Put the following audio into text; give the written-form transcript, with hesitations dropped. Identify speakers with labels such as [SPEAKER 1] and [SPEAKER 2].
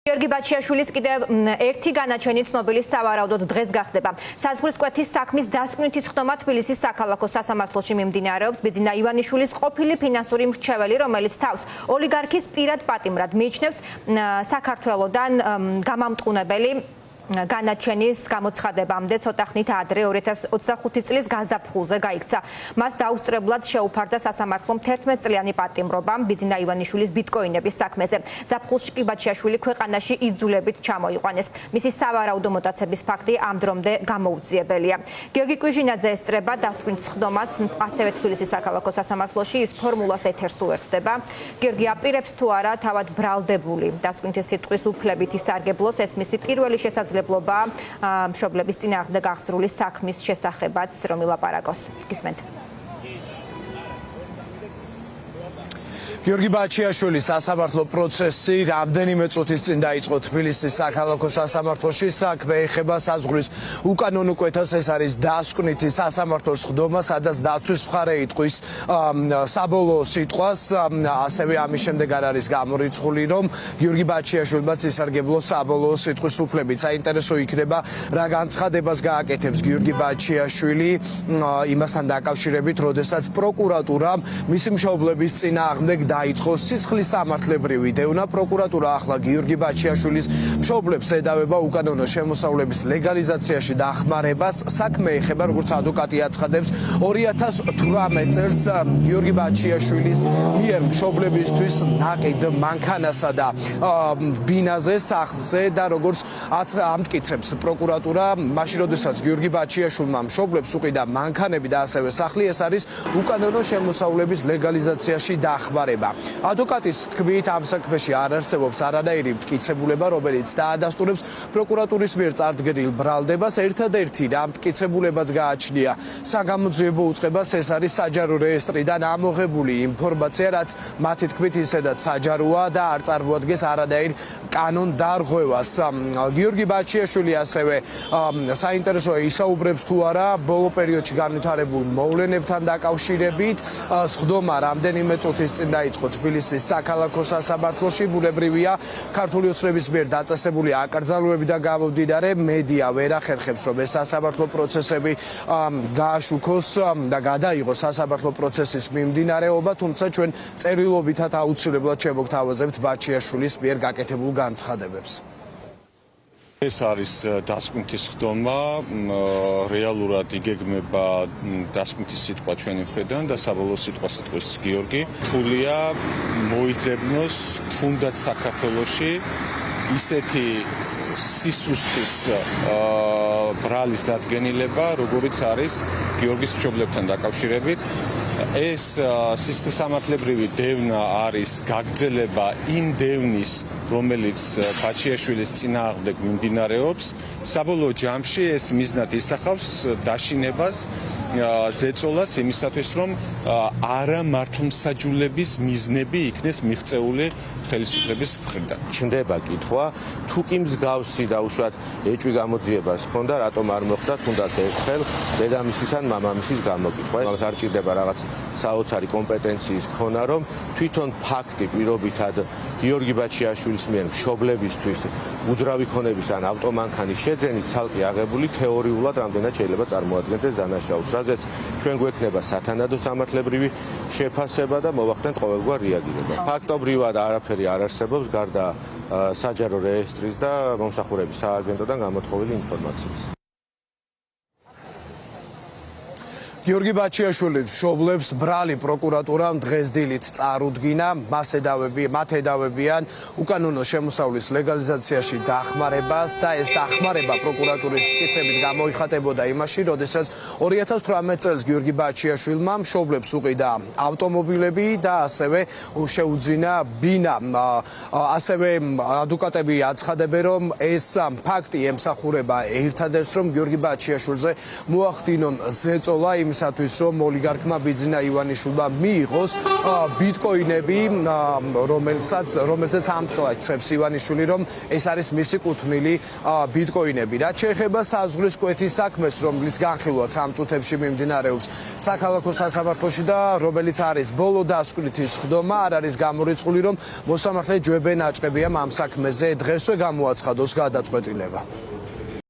[SPEAKER 1] გიორგი ბაჩიაშვილის კიდევ ერთი განაჩენი ცნობილი სავარაუდოდ დღეს გახდება. საზღვრის კვეთის საქმის დასკვნითი სხდომა თბილისის საქალაქო სასამართლოში მიმდინარეობს. ბიძინა ივანიშვილის ყოფილი ფინანსური მრჩეველი, რომელიც თავს ოლიგარქის პირად პატიმრად მიიჩნევს, საქართველოდან გამამტყუნებელი განაჩენის გამოცხადებამდე ცოტა ხნით ადრე 2025 წლის გაზაფხულზე გაიქცა. მას დაუსწრებლად შეუფარდა სასამართლომ 11 წლიანი პატიმრობა ბიძინა ივანიშვილის ბიტკოინების საქმეზე. ზაფხულში კი ბაჩიაშვილი ქვეყანაში იძულებით ჩამოიყვანეს. მისი სავარაუდო მოტაცების ფაქტი ამ დრომდე გამოუძიებელია. გიორგი კვიჟინაძე ესწრება დასკვნით სხდომას, ასევე თბილისის საქალაქო სასამართლოში ის ფორმულას ეთერს უერთდება. გიორგი აპირებს თუ არა თავად ბრალდებული დასკვნითი სიტყვის უფლებით ისარგებლოს, ეს მისი პირველი შესაძლებლობა მშობლების წინააღმდეგ აღძრული საქმის შესახებაც რომ ილაპარაკოს. გისმენთ.
[SPEAKER 2] გიორგი ბაჩიაშვილის სასამართლო პროცესი რამდენიმე წუთის წინ დაიწყო თბილისის საქალაქო სასამართლოში. საქმე ეხება საზღვრის უკანონო კვეთას. ეს არის დასკვნითი სასამართლოს სხდომა, სადაც დაცვის მხარე იტყვის საბოლოო სიტყვას. ასევე ამის შემდეგ არ არის გამორიცხული, რომ გიორგი ბაჩიაშვილმაც ისარგებლოს საბოლოო სიტყვის უფლებით. საინტერესო იქნება, რა განცხადებას გააკეთებს გიორგი ბაჩიაშვილი იმასთან დაკავშირებით, როდესაც პროკურატურამ მისი მშობლების წინააღმდეგ დაიწყო სისხლის სამართლებრივი დევნა. პროკურატურა ახლა გიორგი ბაჩიაშვილის მშობლებს ედავება უკანონო შემოსავლების ლეგალიზაციაში დახმარებას. საქმე ეხება, როგორც ადვოკატი აცხადებს, 2018 წელს გიორგი ბაჩიაშვილის მიერ მშობლებისთვის ნაყიდ მანქანასა და ბინაზე, სახლზე და როგორც ამტკიცებს პროკურატურა, მაშინ როდესაც გიორგი ბაჩიაშვილმა მშობლებს უყიდა მანქანები და ასევე სახლი, ეს არის უკანონო შემოსავლების ლეგალიზაციაში დახმარება. ადვოკატის თქმით, ამ საქმეში არ არსებობს არანაირი მტკიცებულება, რომელიც დაადასტურებს პროკურატურის მიერ წარდგენილ ბრალდებას. ერთადერთი რა მტკიცებულებაც გააჩნია საგამოძიებო უწყებას, ეს არის საჯარო რეესტრიდან ამოღებული ინფორმაცია, რაც მათი თქმით ისედაც საჯაროა და არ წარმოადგენს არანაირ კანონდარღვევას. გიორგი ბაჩიაშვილი ასევე საინტერესოა ისაუბრებს თუ არა ბოლო პერიოდში განვითარებულ მოვლენებთან დაკავშირებით. სხდომა რამდენიმე წუთის წინ დაიწყო თბილისის საქალაქო სასამართლოში. ბუნებრივია, ქართული ოცნების მიერ დაწესებული აკრძალვებიდან გამომდინარე, მედია ვერ ახერხებს, რომ ეს სასამართლო პროცესები გააშუქოს და გადაიღოს სასამართლო პროცესის მიმდინარეობა, თუმცა ჩვენ წერილობითად აუცილებლად შემოგთავაზებთ ბაჩიაშვილის მიერ გაკეთებულ განცხადებებს.
[SPEAKER 3] ეს არის დასკვნითი სხდომა, რეალურად იგეგმება დასკვნითი სიტყვა ჩვენი მხრიდან და საბოლოო სიტყვას იტყვის გიორგი. რთულია მოიძებნოს თუნდაც საქართველოში ისეთი სისუსტის ბრალის დადგენილება, როგორიც არის გიორგის მშობლებთან დაკავშირებით. ეს სისხლისამართლებრივი დევნა არის გაგრძელება იმ დევნის, რომელიც ბაჩიაშვილის წინააღმდეგ მიმდინარეობს. საბოლოო ჯამში ეს მიზნად ისახავს დაშინებას, ზეწოლას იმისათვის, რომ არამართლმსაჯულების მიზნები იქნეს მიღწეული ხელისუფლების მხრიდან.
[SPEAKER 4] ჩნდება კითხვა, თუ კი მსგავსი და უშუალოდ ეჭვი გამოძიებას ჰქონდა, რატომ არ მოხდა თუნდაც ერთხელ დედამისის ან მამამისის გამოკითხვა. ამას არ ჭირდება რაღაც საოცარი კომპეტენციის ქონა, რომ თვითონ ფაქტი პირობითად გიორგი ბაჩიაშვილის მიერ მშობლებისთვის უძრავი ქონების ან ავტომანქანის შეძენის ცალკე აღებული თეორიულად რამდენად შეიძლება წარმოადგენდეს დანაშაულს, რაზეც ჩვენ გვექნება სათანადო სამართლებრივი შეფასება და მოვახდენთ ყოველგვარ რეაგირება. ფაქტობრივად არაფერი არ არსებობს გარდა საჯარო რეესტრის და მომსახურების სააგენტოდან გამოთხოვილი ინფორმაციის.
[SPEAKER 2] გიორგი ბაჩიაშვილის მშობლებს ბრალი პროკურატურამ დღეს დილით წარუდგინა. მათ ედავებიან უკანონო შემოსავლის ლეგალიზაციაში დახმარებას და ეს დახმარება პროკურატურის მტკიცებით გამოიხატებოდა იმაში, როდესაც 2018 წელს გიორგი ბაჩიაშვილმა მშობლებს უყიდა ავტომობილები და ასევე შეუძინა ბინა. ასევე ადვოკატები აცხადებენ, რომ ეს ფაქტი ემსახურება ერთადერთს, რომ გიორგი ბაჩიაშვილზე მოახდინონ ზეწოლა იმის იმისათვის, რომ ოლიგარქმა ბიძინა ივანიშვილმა მიიღოს ბიტკოინები, რომელსაც ამტკიცებს ივანიშვილი, რომ ეს არის მისი კუთვნილი ბიტკოინები. რაც შეეხება საზღვრის კვეთის საქმეს, რომლის განხილვაც ამ წუთებში მიმდინარეობს საქალაქო სასამართლოში და რომელიც არის ბოლო დასკვნითი სხდომა, არ არის გამორიცხული, რომ მოსამართლე ჯვებენ აჭყებია ამ საქმეზე დღესვე გამოაცხადოს გადაწყვეტილება.